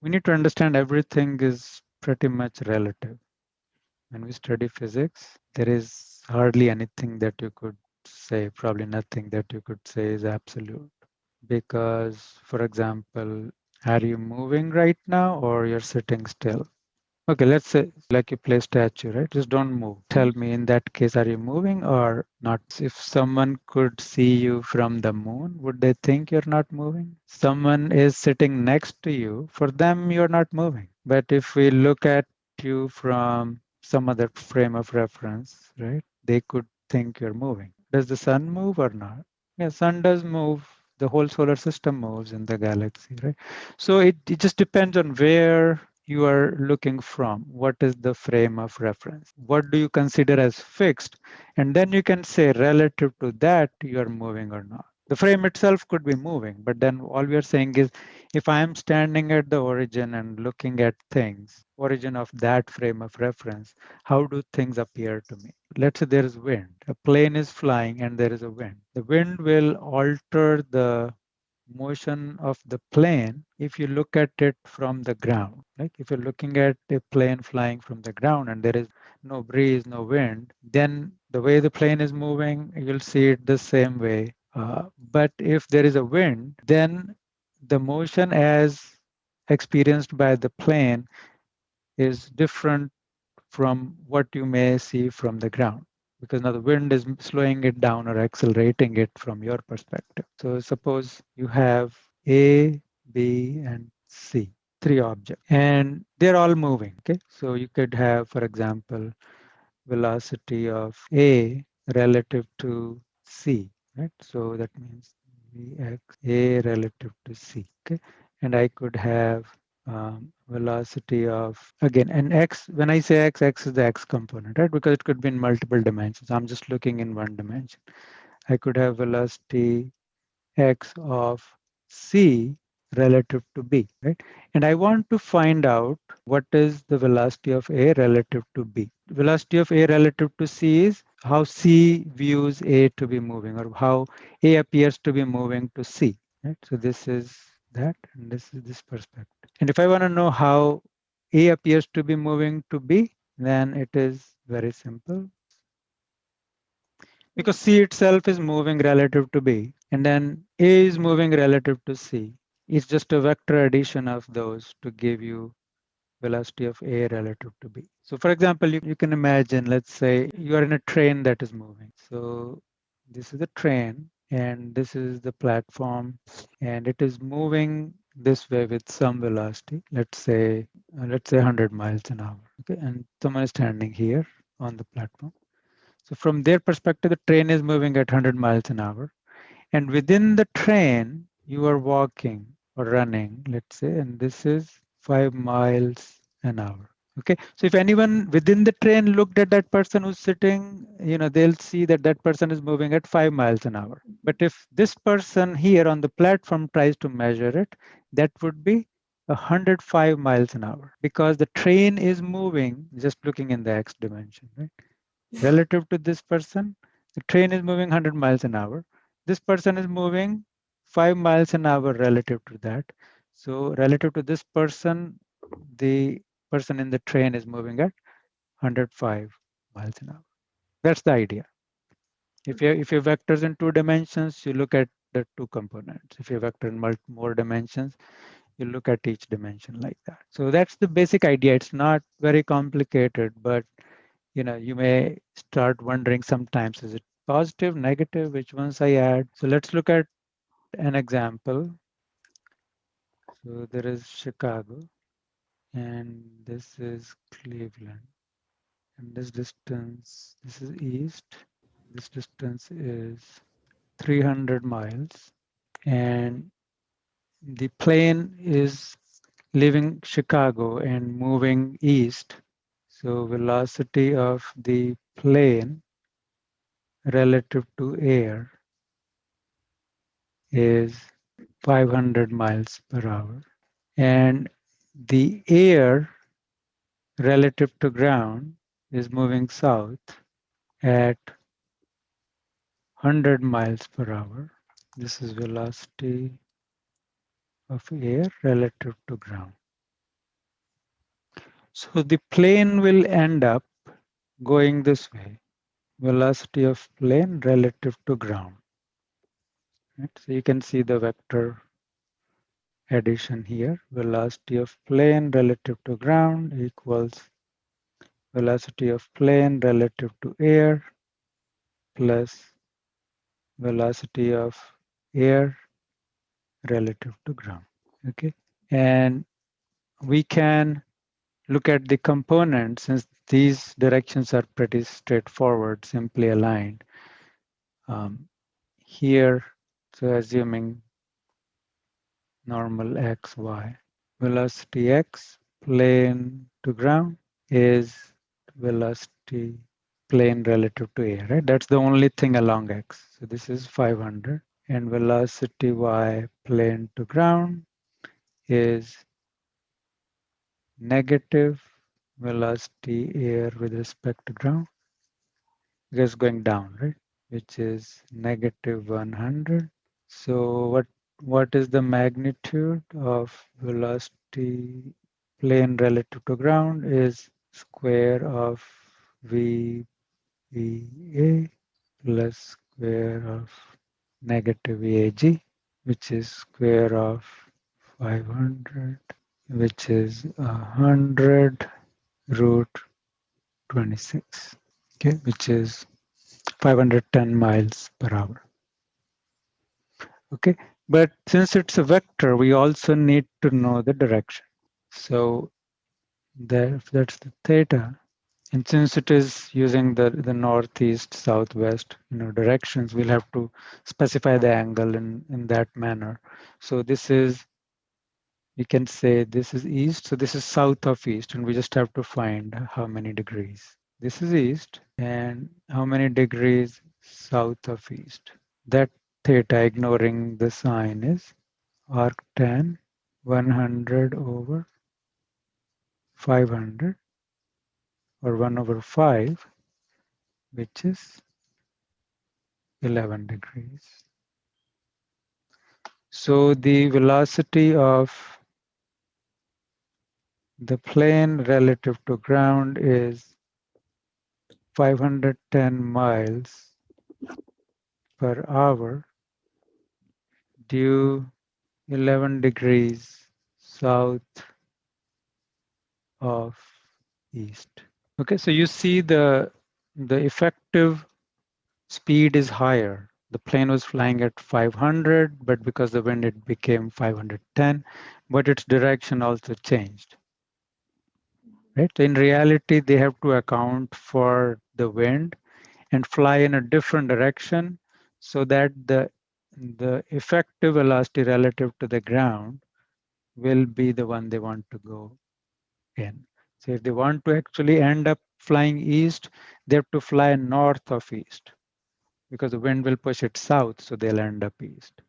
We need to understand everything is pretty much relative. When we study physics, there is hardly anything that you could say, probably nothing that you could say is absolute. Because, for example, are you moving right now or you're sitting still? Okay, let's say like you play statue, right? Just don't move. Tell me in that case, are you moving or not? If someone could see you from the moon, would they think you're not moving? Someone is sitting next to you, for them, you're not moving. But if we look at you from some other frame of reference, right? They could think you're moving. Does the sun move or not? Yeah, sun does move. The whole solar system moves in the galaxy, right? So it just depends on where you are looking from. What is the frame of reference? What do you consider as fixed? And then you can say relative to that, you are moving or not. The frame itself could be moving, but then all we are saying is if I am standing at the origin and looking at things, origin of that frame of reference, how do things appear to me? Let's say there is wind. A plane is flying and there is a wind. The wind will alter the motion of the plane if you look at it from the ground. Like if you're looking at a plane flying from the ground and there is no breeze, no wind, then the way the plane is moving, you'll see it the same way. But if there is a wind, then the motion as experienced by the plane is different from what you may see from the ground, because now the wind is slowing it down or accelerating it from your perspective. So suppose you have A, B, and C, three objects, and they're all moving. Okay, so you could have, for example, velocity of A relative to C, right? So that means Vx A relative to C. Okay, and I could have velocity of, again, and x, when I say x is the x component, right? Because it could be in multiple dimensions. I'm just looking in one dimension. I could have velocity x of c relative to b, right? And I want to find out what is the velocity of a relative to b. Velocity of a relative to c is how c views a to be moving, or how a appears to be moving to c, right? So this is that, and this is this perspective. And if I want to know how a appears to be moving to b, then it is very simple, because C itself is moving relative to B, and then A is moving relative to C. It's just a vector addition of those to give you velocity of A relative to B. So for example, you can imagine, let's say you are in a train that is moving. So this is the train and this is the platform, and it is moving this way with some velocity, let's say 100 miles an hour. Okay, and someone is standing here on the platform. So from their perspective, the train is moving at 100 miles an hour. And within the train, you are walking or running, let's say, and this is 5 miles an hour. Okay. So if anyone within the train looked at that person who's sitting, they'll see that that person is moving at 5 miles an hour. But if this person here on the platform tries to measure it, that would be 105 miles an hour, because the train is moving just looking in the x dimension, right? Relative to this person, the train is moving 100 miles an hour. This person is moving 5 miles an hour relative to that. So relative to this person, the person in the train is moving at 105 miles an hour. That's the idea. If you vectors in two dimensions, you look at the two components. If you vector in more dimensions, you look at each dimension like that. So that's the basic idea. It's not very complicated, but you may start wondering sometimes, is it positive, negative, which ones I add? So let's look at an example. So there is Chicago, and this is Cleveland. And this distance, this is east. This distance is 300 miles. And the plane is leaving Chicago and moving east. So velocity of the plane relative to air is 500 miles per hour. And the air relative to ground is moving south at 100 miles per hour. This is velocity of air relative to ground. So the plane will end up going this way. Velocity of plane relative to ground. Right? So you can see the vector addition here. Velocity of plane relative to ground equals velocity of plane relative to air plus velocity of air relative to ground. Okay, and we can look at the components since these directions are pretty straightforward, simply aligned. Here, so assuming normal x, y, velocity x plane to ground is velocity plane relative to air, right? That's the only thing along x. So this is 500. And velocity y plane to ground is negative velocity air with respect to ground. Because going down, right? Which is negative 100. So what is the magnitude of velocity plane relative to ground is square of VA plus square of negative VAG, which is square of 500, which is 100 root 26, okay, which is 510 miles per hour. Okay, but since it's a vector, we also need to know the direction. So that's the theta. And since it is using the northeast, southwest, directions, we'll have to specify the angle in that manner. So this is, we can say this is east, so this is south of east, and we just have to find how many degrees. This is east, and how many degrees south of east. That theta, ignoring the sign, is arctan 100 over 500, or 1 over 5, which is 11 degrees. So the velocity of the plane relative to ground is 510 miles per hour due 11 degrees south of east. Okay, so you see the effective speed is higher. The plane was flying at 500, but because of the wind, it became 510, but its direction also changed. Right? In reality, they have to account for the wind and fly in a different direction so that the effective velocity relative to the ground will be the one they want to go in. So if they want to actually end up flying east, they have to fly north of east because the wind will push it south, so they'll end up east.